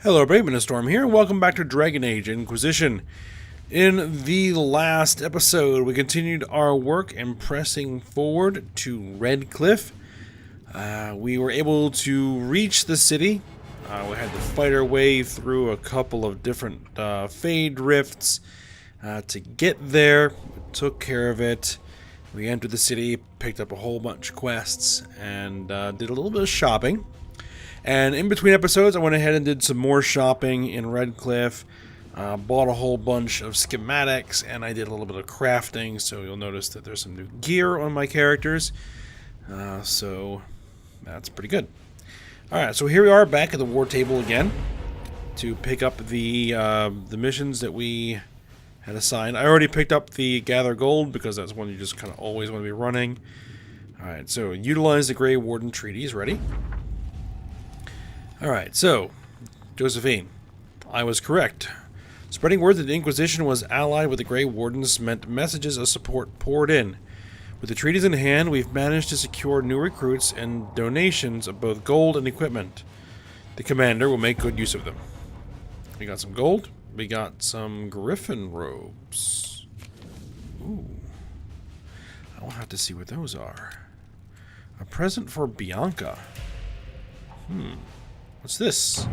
Hello, Braven Storm here, and welcome back to Dragon Age Inquisition. In the last episode, we continued our work and pressing forward to Redcliffe. We were able to reach the city. We had to fight our way through a couple of different fade rifts to get there. We took care of it. We entered the city, picked up a whole bunch of quests, and did a little bit of shopping. And in between episodes, I went ahead and did some more shopping in Redcliffe, bought a whole bunch of schematics, and I did a little bit of crafting, so you'll notice that there's some new gear on my characters, so that's pretty good. Alright, so here we are back at the war table again to pick up the missions that we had assigned. I already picked up the Gather Gold because that's one you just kind of always want to be running. Alright, so utilize the Grey Warden treaties. Ready? Alright, so, Josephine, I was correct. Spreading word that the Inquisition was allied with the Grey Wardens meant messages of support poured in. With the treaties in hand, we've managed to secure new recruits and donations of both gold and equipment. The commander will make good use of them. We got some gold. We got some griffin robes. Ooh. I'll have to see what those are. A present for Bianca. What's this?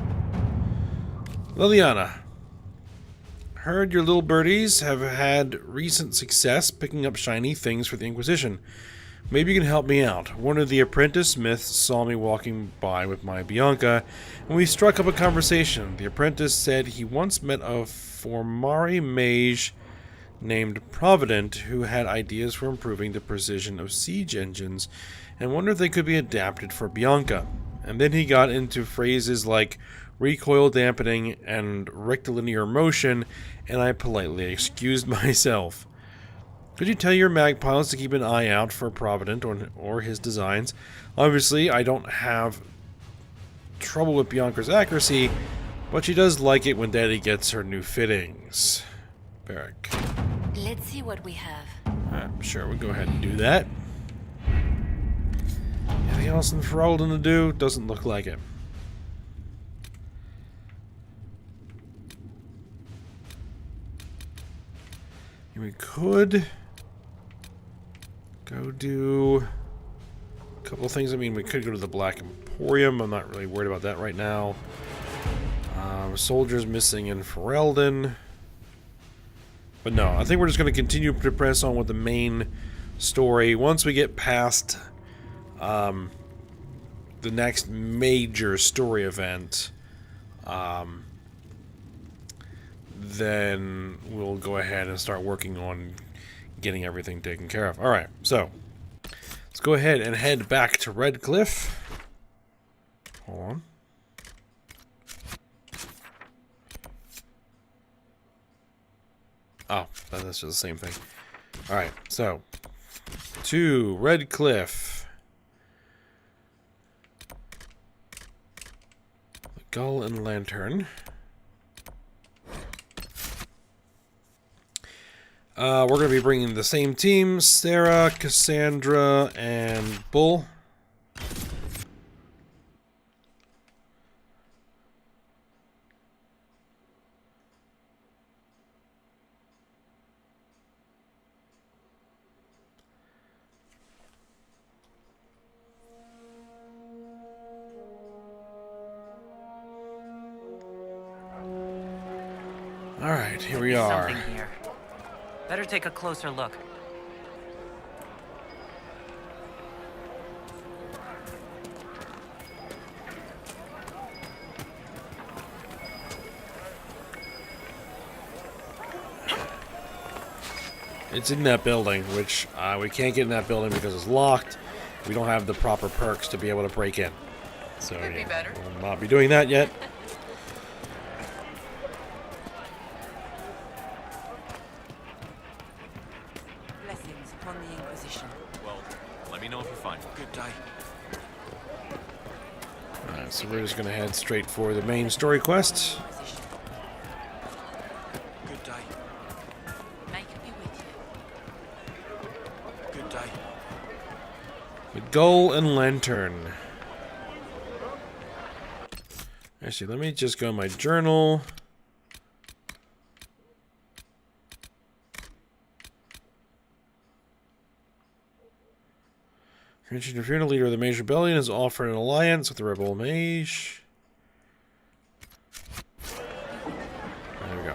Liliana. Heard your little birdies have had recent success picking up shiny things for the Inquisition. Maybe you can help me out. One of the apprentice myths saw me walking by with my Bianca, and we struck up a conversation. The apprentice said he once met a Formari mage named Provident who had ideas for improving the precision of siege engines, and wondered if they could be adapted for Bianca. And then he got into phrases like recoil dampening and rectilinear motion, and I politely excused myself. Could you tell your mag pilots to keep an eye out for Provident or his designs? Obviously, I don't have trouble with Bianca's accuracy, but she does like it when Daddy gets her new fittings. Barrack. Let's see what we have. I'm sure we'll go ahead and do that. Anything else in Ferelden to do? Doesn't look like it. We could go do a couple of things. I mean, we could go to the Black Emporium. I'm not really worried about that right now. Soldiers missing in Ferelden. But no, I think we're just going to continue to press on with the main story. Once we get past the next major story event, then we'll go ahead and start working on getting everything taken care of. Alright, so let's go ahead and head back to Redcliffe. Hold on. Oh, that's just the same thing. Alright, so to Redcliffe. The Gull and Lantern. We're going to be bringing the same team, Sarah, Cassandra, and Bull. Alright, here we are. Something here. Better take a closer look. It's in that building, which we can't get in that building because it's locked. We don't have the proper perks to be able to break in. So yeah, we'll not be doing that yet. Blessings upon the Inquisition. Well, let me know if you find one. Good day. Alright, so we're just going to head straight for the main story quest. Good day. May it be with you. Good day. The Gull and Lantern. Actually, let me just go in my journal. Interfering, the leader of the Mage Rebellion has offered an alliance with the Rebel Mage. There we go.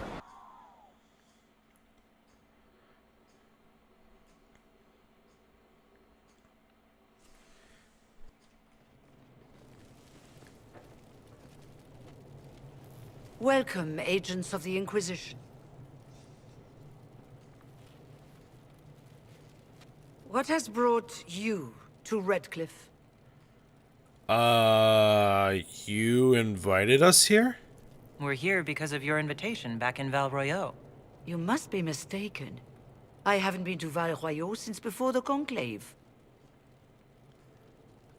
Welcome, agents of the Inquisition. What has brought you to Redcliffe? You invited us here? We're here because of your invitation back in Val Royeaux. You must be mistaken. I haven't been to Val Royeaux since before the Conclave.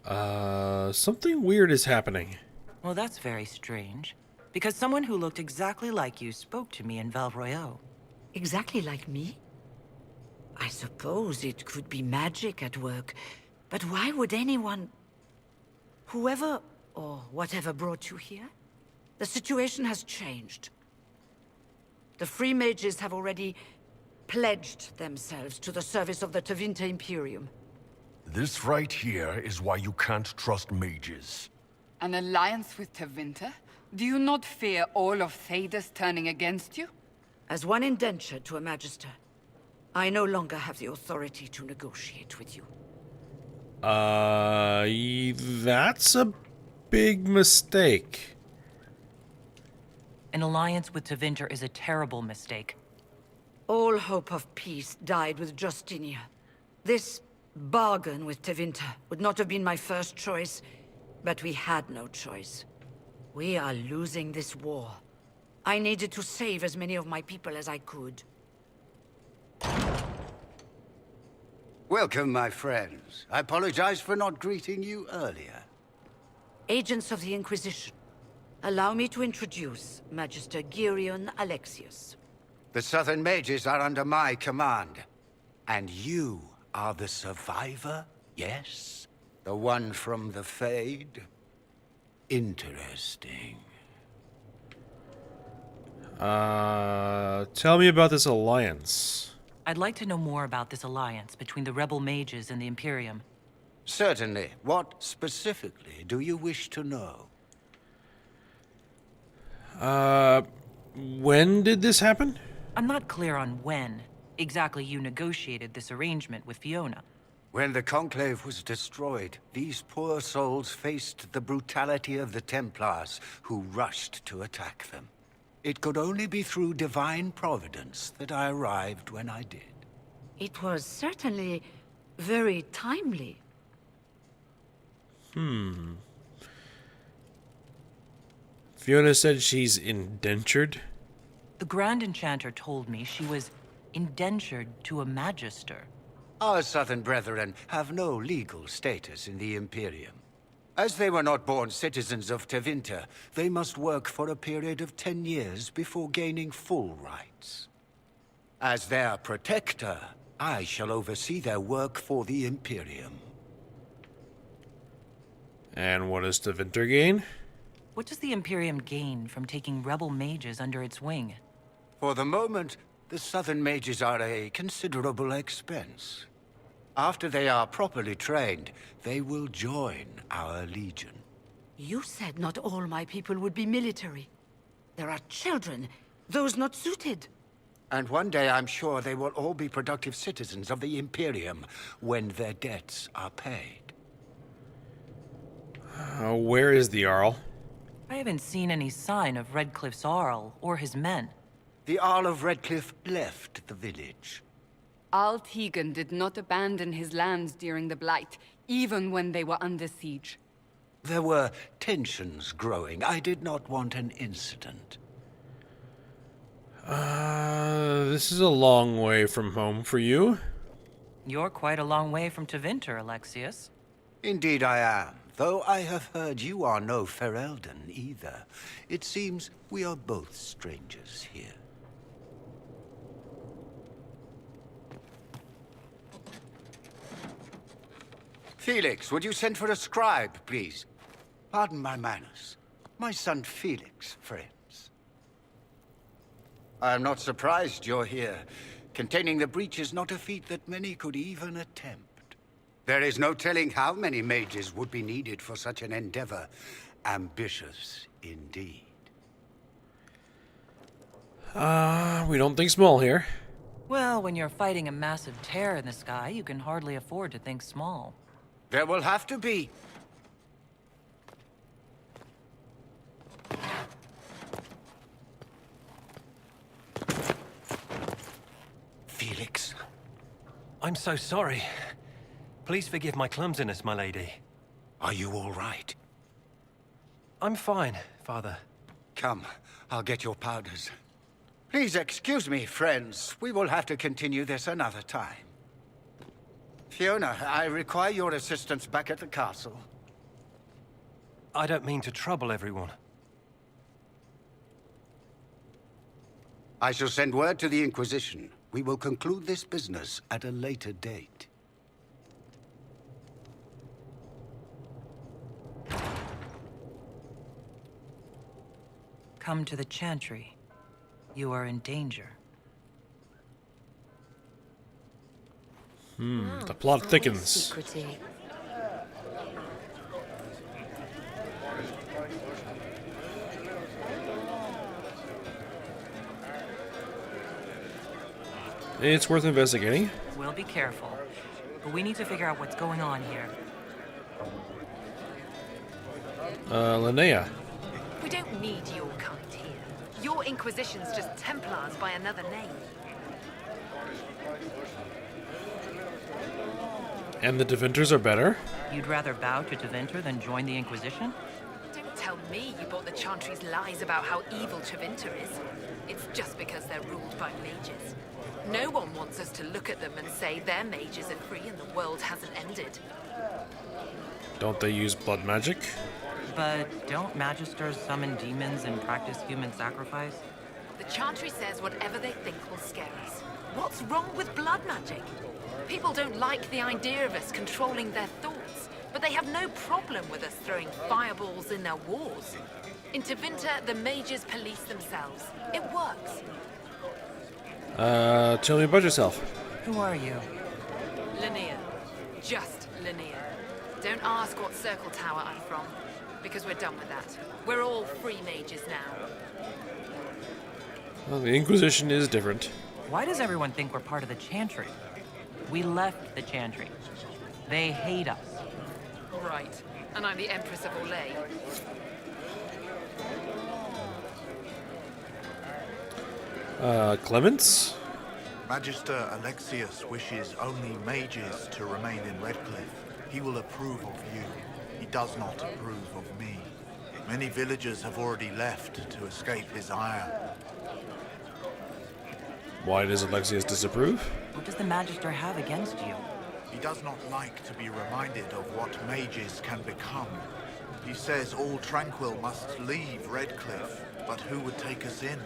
Something weird is happening. Well, that's very strange. Because someone who looked exactly like you spoke to me in Val Royeaux. Exactly like me? I suppose it could be magic at work, but why would anyone... Whoever or whatever brought you here? The situation has changed. The Free Mages have already pledged themselves to the service of the Tevinter Imperium. This right here is why you can't trust mages. An alliance with Tevinter? Do you not fear all of Thedas turning against you? As one indentured to a Magister, I no longer have the authority to negotiate with you. That's a big mistake. An alliance with Tevinter is a terrible mistake. All hope of peace died with Justinia. This bargain with Tevinter would not have been my first choice, but we had no choice. We are losing this war. I needed to save as many of my people as I could. Welcome, my friends. I apologize for not greeting you earlier. Agents of the Inquisition, allow me to introduce Magister Girion Alexius. The Southern Mages are under my command. And you are the survivor, yes? The one from the Fade? Interesting. Tell me about this alliance. I'd like to know more about this alliance between the rebel mages and the Imperium. Certainly. What specifically do you wish to know? When did this happen? I'm not clear on when exactly you negotiated this arrangement with Fiona. When the Conclave was destroyed, these poor souls faced the brutality of the Templars, who rushed to attack them. It could only be through divine providence that I arrived when I did. It was certainly very timely. Fiona said she's indentured. The Grand Enchanter told me she was indentured to a Magister. Our Southern brethren have no legal status in the Imperium. As they were not born citizens of Tevinter, they must work for a period of 10 years before gaining full rights. As their protector, I shall oversee their work for the Imperium. And what does Tevinter gain? What does the Imperium gain from taking rebel mages under its wing? For the moment, the Southern Mages are a considerable expense. After they are properly trained, they will join our Legion. You said not all my people would be military. There are children, those not suited. And one day I'm sure they will all be productive citizens of the Imperium when their debts are paid. Where is the Arl? I haven't seen any sign of Redcliffe's Arl or his men. The Arl of Redcliffe left the village. Al Tegan did not abandon his lands during the Blight, even when they were under siege. There were tensions growing. I did not want an incident. This is a long way from home for you. You're quite a long way from Tevinter, Alexius. Indeed I am, though I have heard you are no Ferelden either. It seems we are both strangers here. Felix, would you send for a scribe, please? Pardon my manners. my son Felix, friends. I'm not surprised you're here. Containing the breach is not a feat that many could even attempt. There is no telling how many mages would be needed for such an endeavor. Ambitious indeed. We don't think small here. Well, when you're fighting a massive tear in the sky, you can hardly afford to think small. There will have to be. Felix. I'm so sorry. Please forgive my clumsiness, my lady. Are you all right? I'm fine, Father. Come, I'll get your powders. Please excuse me, friends. We will have to continue this another time. Fiona, I require your assistance back at the castle. I don't mean to trouble everyone. I shall send word to the Inquisition. We will conclude this business at a later date. Come to the Chantry. You are in danger. The plot thickens. Secrecy. It's worth investigating. We'll be careful. But we need to figure out what's going on here. Linnea. We don't need your kind here. Your Inquisition's just Templars by another name. And the Devinters are better? You'd rather bow to Tevinter than join the Inquisition? Don't tell me you bought the Chantry's lies about how evil Tevinter is. It's just because they're ruled by mages. No one wants us to look at them and say their mages are free and the world hasn't ended. Don't they use blood magic? But don't Magisters summon demons and practice human sacrifice? The Chantry says whatever they think will scare us. What's wrong with blood magic? People don't like the idea of us controlling their thoughts, but they have no problem with us throwing fireballs in their wars. In Tevinter, the mages police themselves. It works. Tell me about yourself. Who are you? Linnea. Just Linnea. Don't ask what Circle Tower I'm from, because we're done with that. We're all free mages now. Well, the Inquisition is different. Why does everyone think we're part of the Chantry? We left the Chantry. They hate us. Right. And I'm the Empress of Orlais. Clements? Magister Alexius wishes only mages to remain in Redcliffe. He will approve of you. He does not approve of me. Many villagers have already left to escape his ire. Why does Alexius disapprove? What does the Magister have against you? He does not like to be reminded of what mages can become. He says all Tranquil must leave Redcliffe, but who would take us in?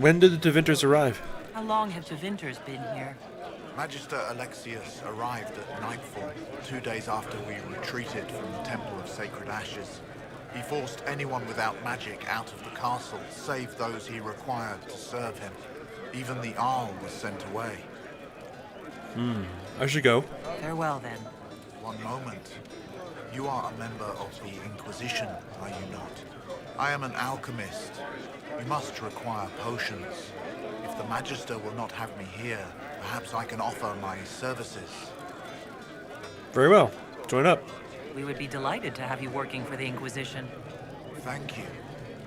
When did the Devinters arrive? How long have Tevinters been here? Magister Alexius arrived at nightfall, 2 days after we retreated from the Temple of Sacred Ashes. He forced anyone without magic out of the castle, save those he required to serve him. Even the Arl was sent away. I should go. Farewell, then. One moment. You are a member of the Inquisition, are you not? I am an alchemist. You must require potions. If the Magister will not have me here, perhaps I can offer my services. Very well. Join up. We would be delighted to have you working for the Inquisition. Thank you.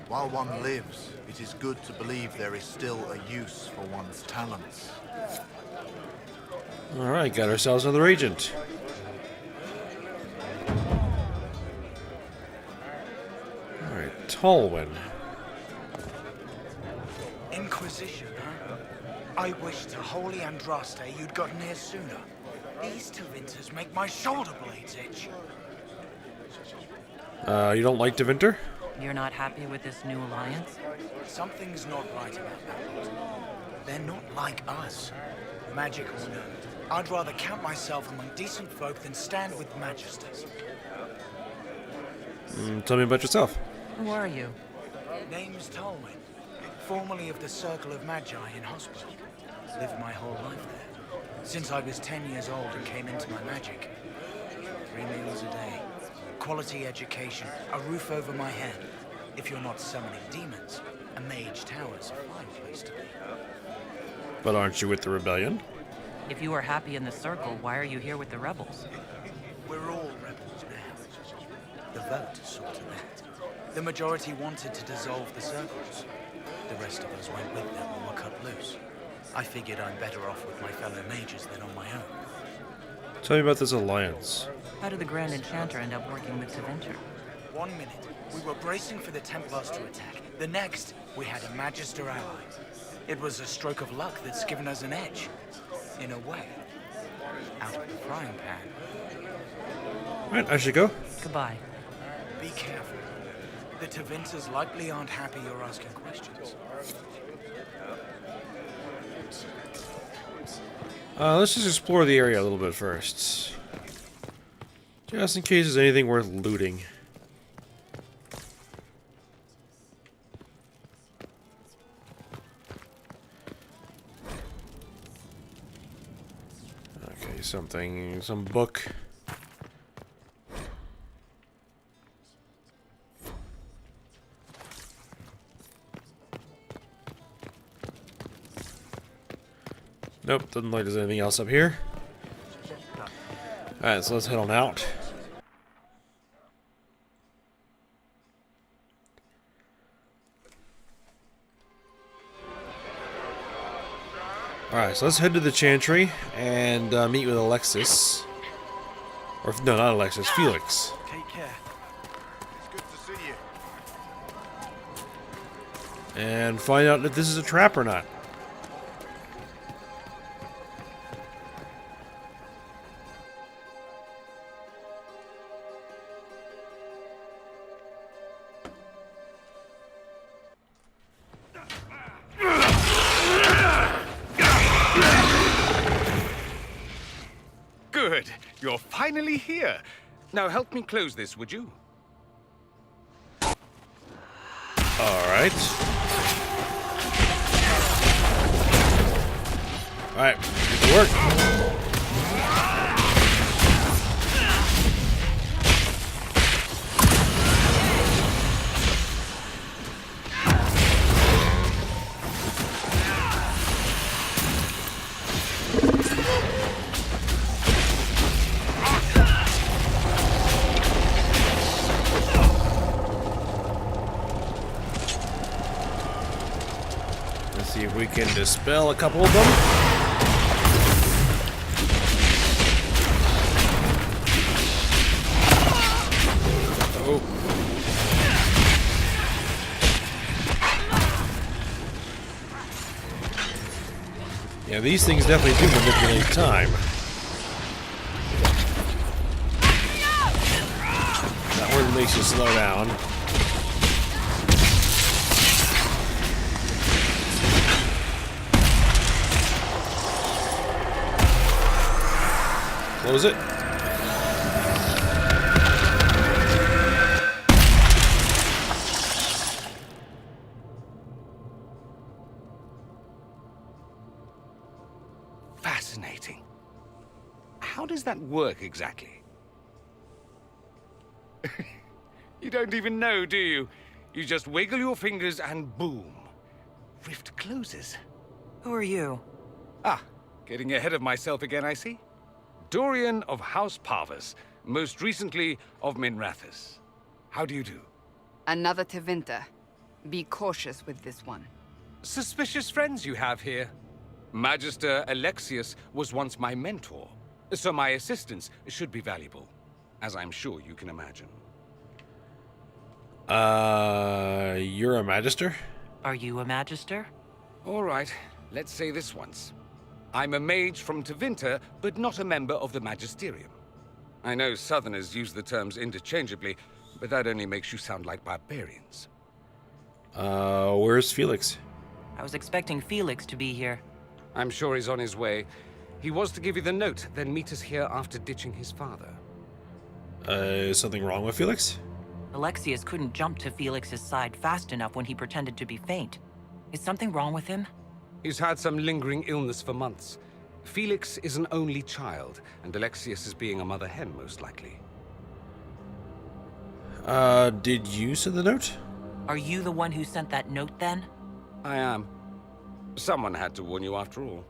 While one lives, it is good to believe there is still a use for one's talents. Alright, got ourselves another agent. Alright, Tolwyn. Inquisition, huh? I wish to Holy Andraste you'd gotten here sooner. These Tevinters make my shoulder blades itch. You don't like Devinther? You're not happy with this new alliance? Something's not right about that lot. They're not like us. Magic or no, I'd rather count myself among decent folk than stand with Magisters. Tell me about yourself. Who are you? Name's Tolwyn, formerly of the Circle of Magi in Hospital. Lived my whole life there. Since I was 10 years old and came into my magic. 3 meals a day, quality education, a roof over my head. If you're not summoning demons, a mage tower's a fine place to be. But aren't you with the rebellion? If you are happy in the circle, why are you here with the rebels? We're all rebels now. The vote saw to that. The majority wanted to dissolve the circles. The rest of us went with them and were cut loose. I figured I'm better off with my fellow mages than on my own. Tell me about this alliance. How did the Grand Enchanter end up working with Tevinter? 1 minute, we were bracing for the Templars to attack. The next, we had a Magister ally. It was a stroke of luck that's given us an edge. In a way. Out of the frying pan. Alright, I should go. Goodbye. Be careful. The Tevinters likely aren't happy you're asking questions. Let's just explore the area a little bit first. Just in case there's anything worth looting. Okay, some book. Nope, doesn't look like there's anything else up here. Alright, so let's head on out. Alright, so let's head to the Chantry and meet with Alexius. Or, no, not Alexius, Felix. Take care. It's good to see you. And find out if this is a trap or not. Good. You're finally here. Now help me close this, would you? Alright. Alright, get to work. See if we can dispel a couple of them. Oh. Yeah, these things definitely do manipulate time. That one makes you slow down. Close it. Fascinating. How does that work exactly? You don't even know, do you? You just wiggle your fingers and boom. Rift closes. Who are you? Ah, getting ahead of myself again, I see. Dorian of House Parvus, most recently of Minrathous. How do you do? Another Tevinter. Be cautious with this one. Suspicious friends you have here. Magister Alexius was once my mentor, so my assistance should be valuable, as I'm sure you can imagine. You're a magister? Are you a magister? All right, let's say this once. I'm a mage from Tevinter, but not a member of the Magisterium. I know Southerners use the terms interchangeably, but that only makes you sound like barbarians. Where's Felix? I was expecting Felix to be here. I'm sure he's on his way. He was to give you the note, then meet us here after ditching his father. Is something wrong with Felix? Alexius couldn't jump to Felix's side fast enough when he pretended to be faint. Is something wrong with him? He's had some lingering illness for months. Felix is an only child, and Alexius is being a mother hen, most likely. Did you send the note? Are you the one who sent that note, then? I am. Someone had to warn you after all.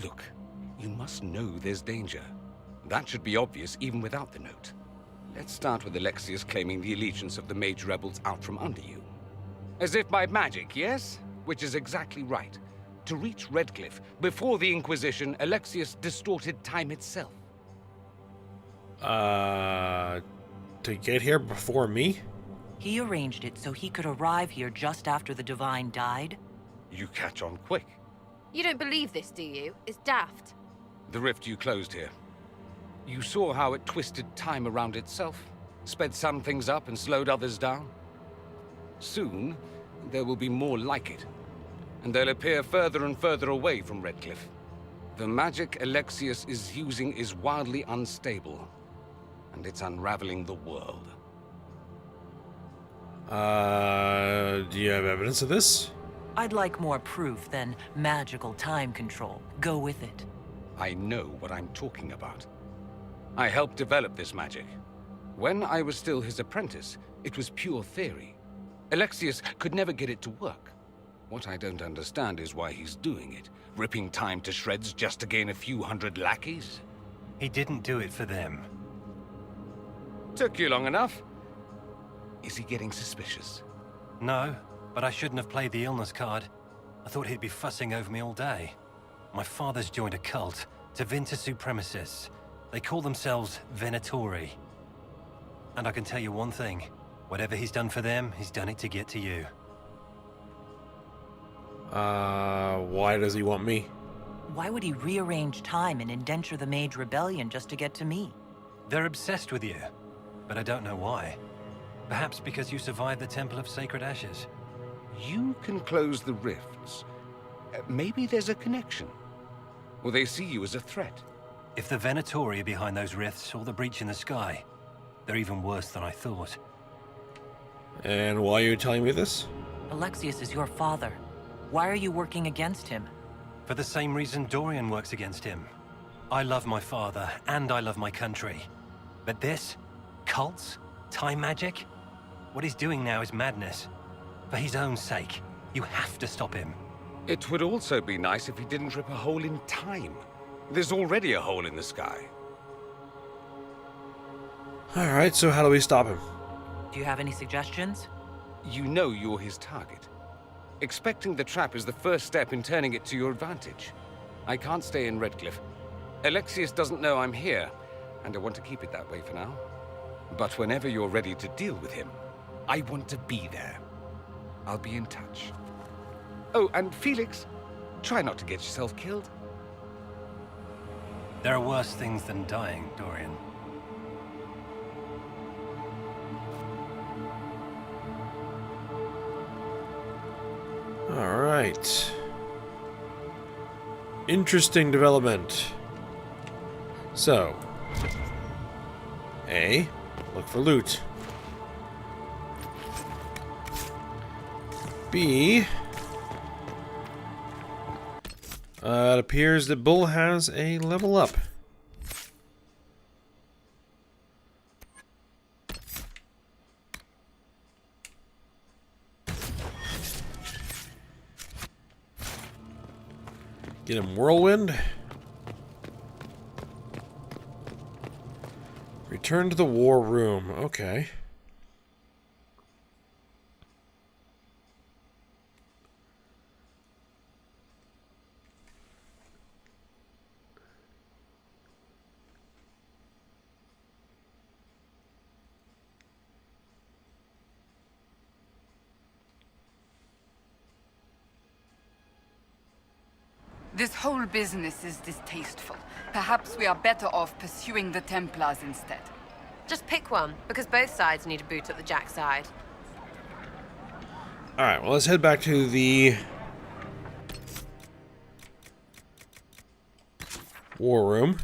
Look, you must know there's danger. That should be obvious even without the note. Let's start with Alexius claiming the allegiance of the mage rebels out from under you. As if by magic, yes? Which is exactly right. To reach Redcliffe, before the Inquisition, Alexius distorted time itself. To get here before me? He arranged it so he could arrive here just after the Divine died? You catch on quick. You don't believe this, do you? It's daft. The rift you closed here. You saw how it twisted time around itself, sped some things up and slowed others down. Soon, there will be more like it, and they'll appear further and further away from Redcliffe. The magic Alexius is using is wildly unstable, and it's unraveling the world. Do you have evidence of this? I'd like more proof than magical time control. Go with it. I know what I'm talking about. I helped develop this magic. When I was still his apprentice, it was pure theory. Alexius could never get it to work. What I don't understand is why he's doing it, ripping time to shreds just to gain a few hundred lackeys. He didn't do it for them. Took you long enough. Is he getting suspicious? No, but I shouldn't have played the illness card. I thought he'd be fussing over me all day. My father's joined a cult, Tevinter supremacists. They call themselves Venatori. And I can tell you one thing. Whatever he's done for them, he's done it to get to you. Why does he want me? Why would he rearrange time and indenture the Mage Rebellion just to get to me? They're obsessed with you, but I don't know why. Perhaps because you survived the Temple of Sacred Ashes. You can close the rifts. Maybe there's a connection. Or they see you as a threat. If the Venatori are behind those rifts or the breach in the sky, they're even worse than I thought. And why are you telling me this? Alexius is your father. Why are you working against him? For the same reason Dorian works against him. I love my father, and I love my country. But this? Cults? Time magic? What he's doing now is madness. For his own sake, you have to stop him. It would also be nice if he didn't rip a hole in time. There's already a hole in the sky. Alright, so how do we stop him? Do you have any suggestions? You know you're his target. Expecting the trap is the first step in turning it to your advantage. I can't stay in Redcliffe. Alexius doesn't know I'm here, and I want to keep it that way for now. But whenever you're ready to deal with him, I want to be there. I'll be in touch. Oh, and Felix, try not to get yourself killed. There are worse things than dying, Dorian. Alright. Interesting development. So, A, look for loot. B, it appears that Bull has a level up. Get him whirlwind. Return to the war room. Okay. This whole business is distasteful. Perhaps we are better off pursuing the Templars instead. Just pick one, because both sides need a boot at the Jack side. Alright, well, let's head back to the war room.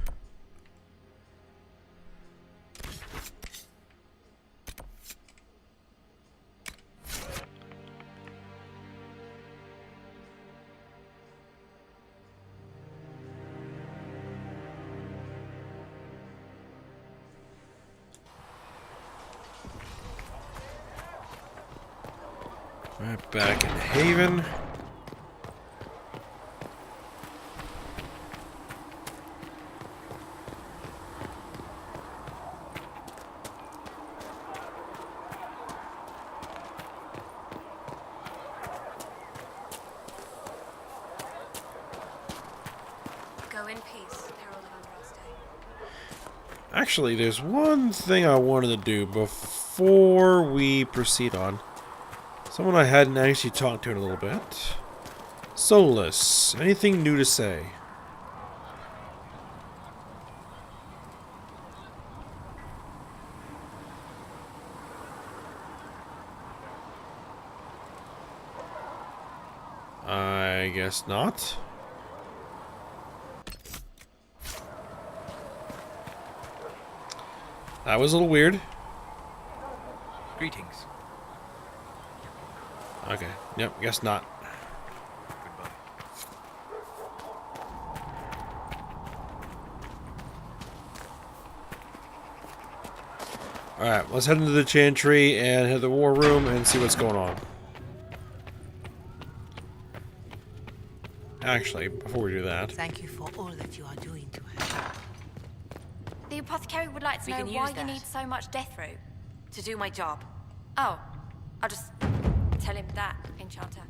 Right back in Haven. Go in peace, Herald of Andraste. Actually, there's one thing I wanted to do before we proceed on. Someone I hadn't actually talked to in a little bit. Solus, anything new to say? I guess not. That was a little weird. Greetings. Okay, yep, guess not. Alright, let's head into the chantry and head to the war room and see what's going on. Actually, before we do that... Thank you for all that you are doing to her. The apothecary would like to We know can why use you that. need so much death root. To do my job. Oh, I'll just tell him that, Enchanter.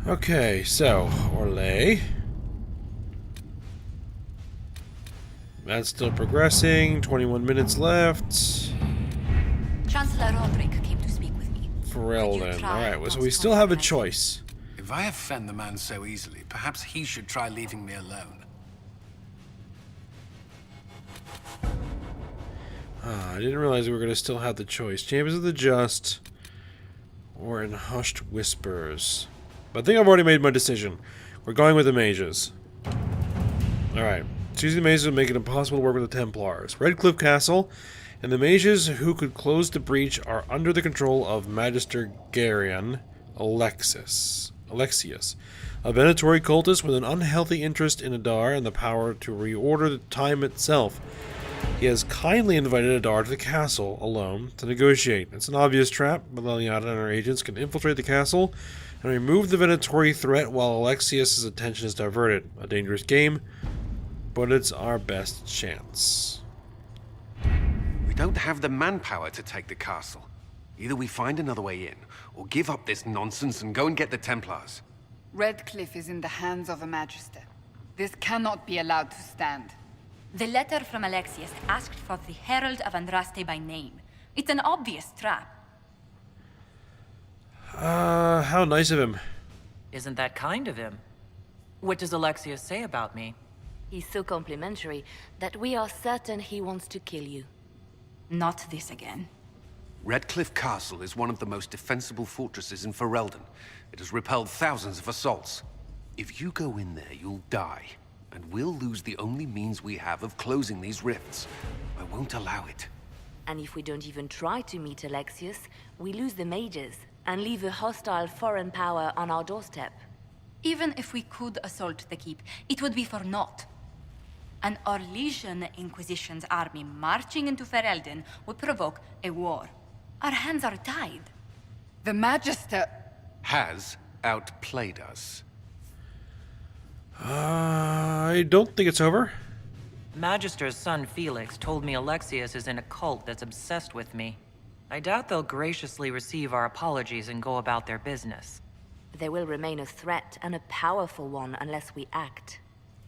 Okay, so, Orlais. That's still progressing, 21 minutes left. Chancellor Roderick came to speak with me. Ferelden. try Alright, so not we to still have a compromise choice. If I offend the man so easily, perhaps he should try leaving me alone. I didn't realize we were going to still have the choice. Champions of the Just or in Hushed Whispers. But I think I've already made my decision. We're going with the mages. Alright. Choosing the mages would make it impossible to work with the Templars. Redcliffe Castle and the mages who could close the breach are under the control of Magister Garion Alexius, a Venatori cultist with an unhealthy interest in Adar and the power to reorder the time itself. He has kindly invited Adar to the castle alone to negotiate. It's an obvious trap, but Leliana and her agents can infiltrate the castle and remove the Venatori threat while Alexius' attention is diverted. A dangerous game, but it's our best chance. We don't have the manpower to take the castle. Either we find another way in, or give up this nonsense and go and get the Templars. Redcliffe is in the hands of a Magister. This cannot be allowed to stand. The letter from Alexius asked for the Herald of Andraste by name. It's an obvious trap. How nice of him. Isn't that kind of him? What does Alexius say about me? He's so complimentary that we are certain he wants to kill you. Not this again. Redcliffe Castle is one of the most defensible fortresses in Ferelden. It has repelled thousands of assaults. If you go in there, you'll die. And we'll lose the only means we have of closing these rifts. I won't allow it. And if we don't even try to meet Alexius, we lose the mages and leave a hostile foreign power on our doorstep. Even if we could assault the keep, it would be for naught. An Orlesian Inquisition's army marching into Ferelden would provoke a war. Our hands are tied. The Magister has outplayed us. I don't think it's over. Magister's son Felix told me Alexius is in a cult that's obsessed with me. I doubt they'll graciously receive our apologies and go about their business. They will remain a threat, and a powerful one, unless we act.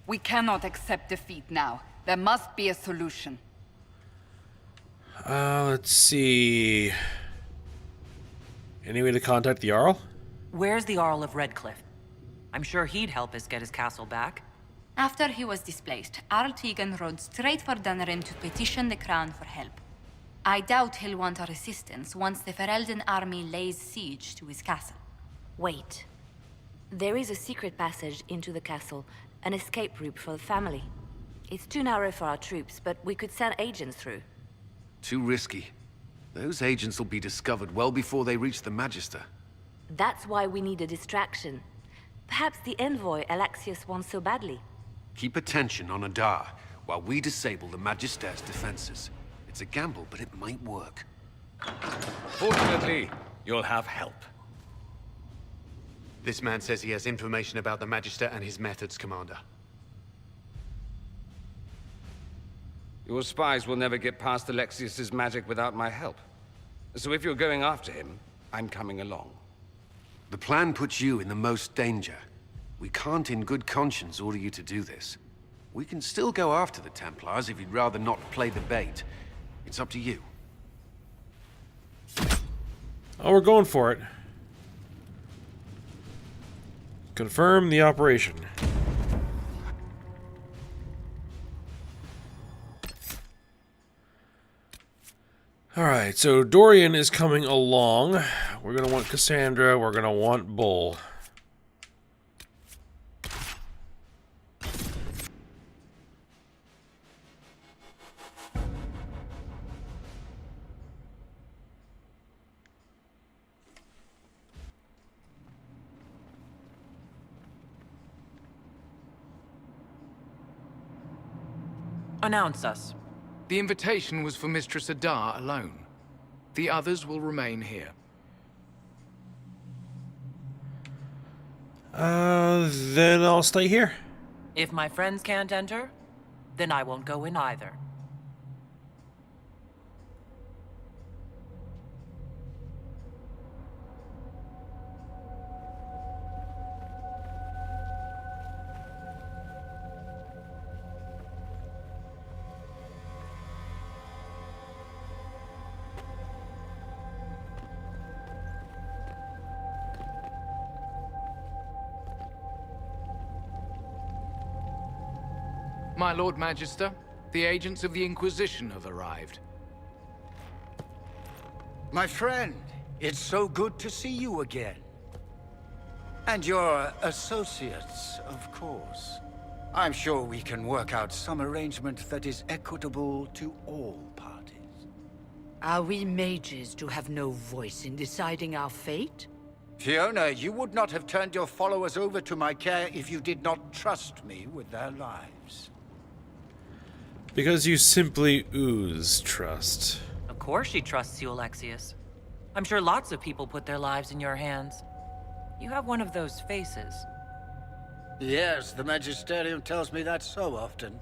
We cannot accept defeat now. There must be a solution. Let's see. Any way to contact the Jarl? Where's the Jarl of Redcliffe? I'm sure he'd help us get his castle back. After he was displaced, Arl Tegan rode straight for Dunrin to petition the Crown for help. I doubt he'll want our assistance once the Ferelden army lays siege to his castle. Wait. There is a secret passage into the castle, an escape route for the family. It's too narrow for our troops, but we could send agents through. Too risky. Those agents will be discovered well before they reach the Magister. That's why we need a distraction. Perhaps the envoy Alexius wants so badly. Keep attention on Adar, while we disable the Magister's defenses. It's a gamble, but it might work. Fortunately, you'll have help. This man says he has information about the Magister and his methods, Commander. Your spies will never get past Alexius's magic without my help. So if you're going after him, I'm coming along. The plan puts you in the most danger. We can't in good conscience order you to do this. We can still go after the Templars if you'd rather not play the bait. It's up to you. Oh, we're going for it. Confirm the operation. Alright, so Dorian is coming along. We're gonna want Cassandra, we're gonna want Bull. Announce us. The invitation was for Mistress Adar alone. The others will remain here. Then I'll stay here. If my friends can't enter, then I won't go in either. My Lord Magister, the agents of the Inquisition have arrived. My friend, it's so good to see you again. And your associates, of course. I'm sure we can work out some arrangement that is equitable to all parties. Are we mages to have no voice in deciding our fate? Fiona, you would not have turned your followers over to my care if you did not trust me with their lives. Because you simply ooze trust. Of course she trusts you, Alexius. I'm sure lots of people put their lives in your hands. You have one of those faces. Yes, the Magisterium tells me that so often.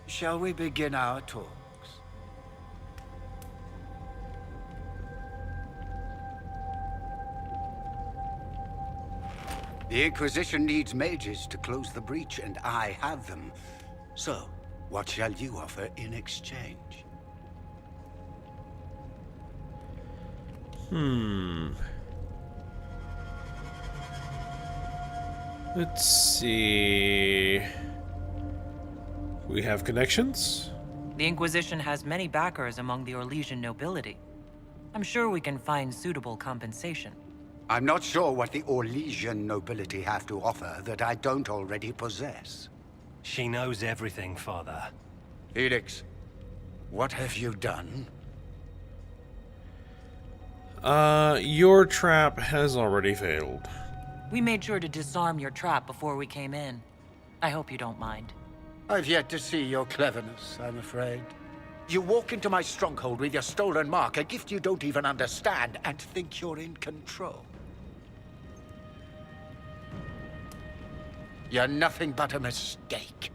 Shall we begin our talks? The Inquisition needs mages to close the breach, and I have them. So, what shall you offer in exchange? Let's see. We have connections? The Inquisition has many backers among the Orlesian nobility. I'm sure we can find suitable compensation. I'm not sure what the Orlesian nobility have to offer that I don't already possess. She knows everything, Father. Felix, what have you done? Your trap has already failed. We made sure to disarm your trap before we came in. I hope you don't mind. I've yet to see your cleverness, I'm afraid. You walk into my stronghold with your stolen mark, a gift you don't even understand, and think you're in control. You're nothing but a mistake.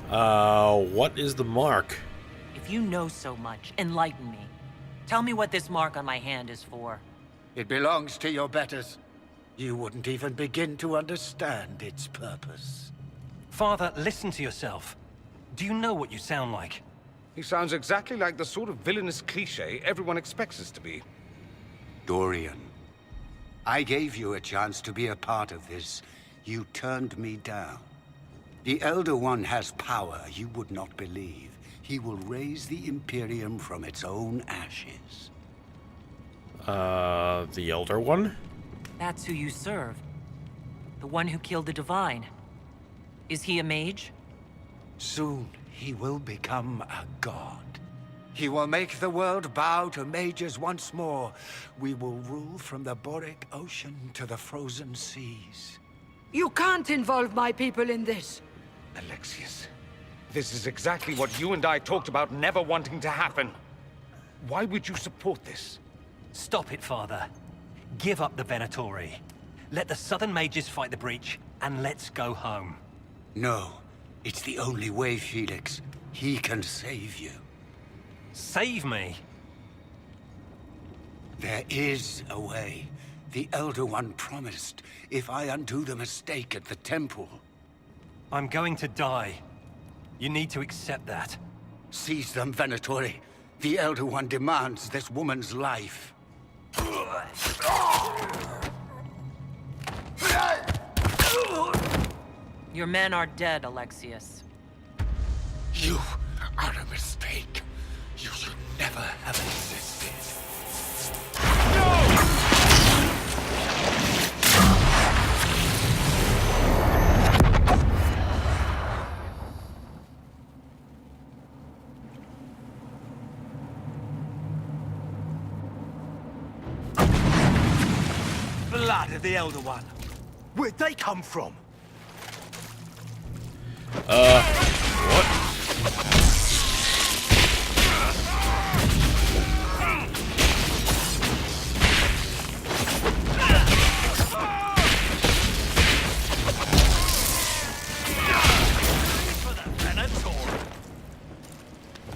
What is the mark? If you know so much, enlighten me. Tell me what this mark on my hand is for. It belongs to your betters. You wouldn't even begin to understand its purpose. Father, listen to yourself. Do you know what you sound like? He sounds exactly like the sort of villainous cliché everyone expects us to be. Dorian, I gave you a chance to be a part of this. You turned me down. The Elder One has power you would not believe. He will raise the Imperium from its own ashes. The Elder One? That's who you serve. The one who killed the Divine. Is he a mage? Soon, he will become a god. He will make the world bow to mages once more. We will rule from the Boric Ocean to the frozen seas. You can't involve my people in this. Alexius, this is exactly what you and I talked about never wanting to happen. Why would you support this? Stop it, Father. Give up the Venatori. Let the Southern Mages fight the breach, and let's go home. No, it's the only way, Felix. He can save you. Save me? There is a way. The Elder One promised, if I undo the mistake at the temple. I'm going to die. You need to accept that. Seize them, Venatori. The Elder One demands this woman's life. Your men are dead, Alexius. You are a mistake. You should never have existed. Blood of the Elder One. Where'd they come from? What?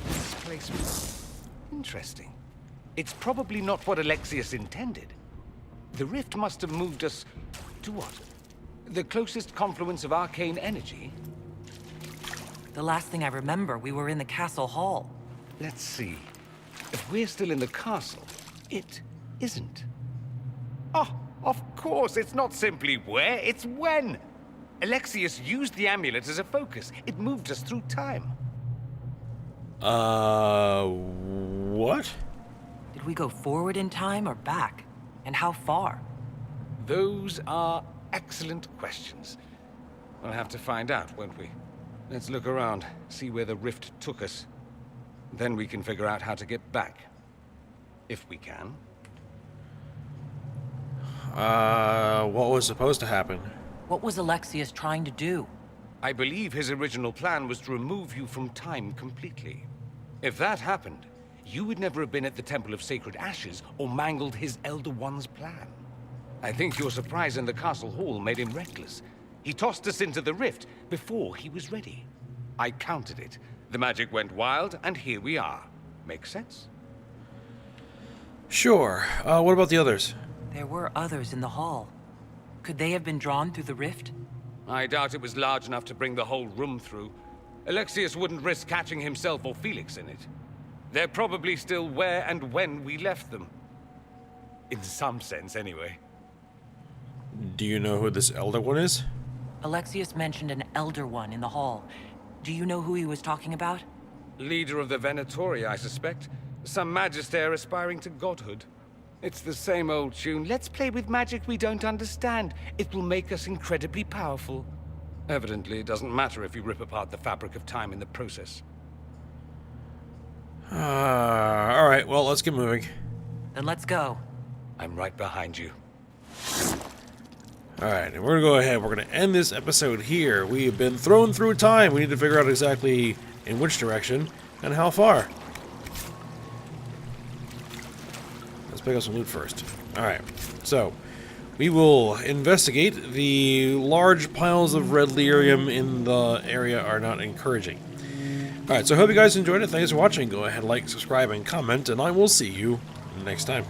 Displacement. Interesting. It's probably not what Alexius intended. The rift must have moved us to what? The closest confluence of arcane energy? The last thing I remember, we were in the castle hall. Let's see. If we're still in the castle, it isn't. Oh, of course, it's not simply where, it's when. Alexius used the amulet as a focus. It moved us through time. What? Did we go forward in time or back? And how far? Those are excellent questions. We'll have to find out, won't we? Let's look around, see where the rift took us. Then we can figure out how to get back. If we can. What was supposed to happen? What was Alexius trying to do? I believe his original plan was to remove you from time completely. If that happened, you would never have been at the Temple of Sacred Ashes or mangled his Elder One's plan. I think your surprise in the castle hall made him reckless. He tossed us into the rift before he was ready. I countered it. The magic went wild, and here we are. Make sense? Sure. What about the others? There were others in the hall. Could they have been drawn through the rift? I doubt it was large enough to bring the whole room through. Alexius wouldn't risk catching himself or Felix in it. They're probably still where and when we left them. In some sense, anyway. Do you know who this Elder One is? Alexius mentioned an Elder One in the hall. Do you know who he was talking about? Leader of the Venatori, I suspect. Some magister aspiring to godhood. It's the same old tune. Let's play with magic we don't understand. It will make us incredibly powerful. Evidently, it doesn't matter if you rip apart the fabric of time in the process. Alright, well, let's get moving. Then let's go. I'm right behind you. Alright, and we're going to go ahead. We're going to end this episode here. We have been thrown through time. We need to figure out exactly in which direction and how far. Let's pick up some loot first. Alright, so we will investigate. The large piles of red lyrium in the area are not encouraging. Alright, so I hope you guys enjoyed it. Thanks for watching. Go ahead, like, subscribe, and comment, and I will see you next time.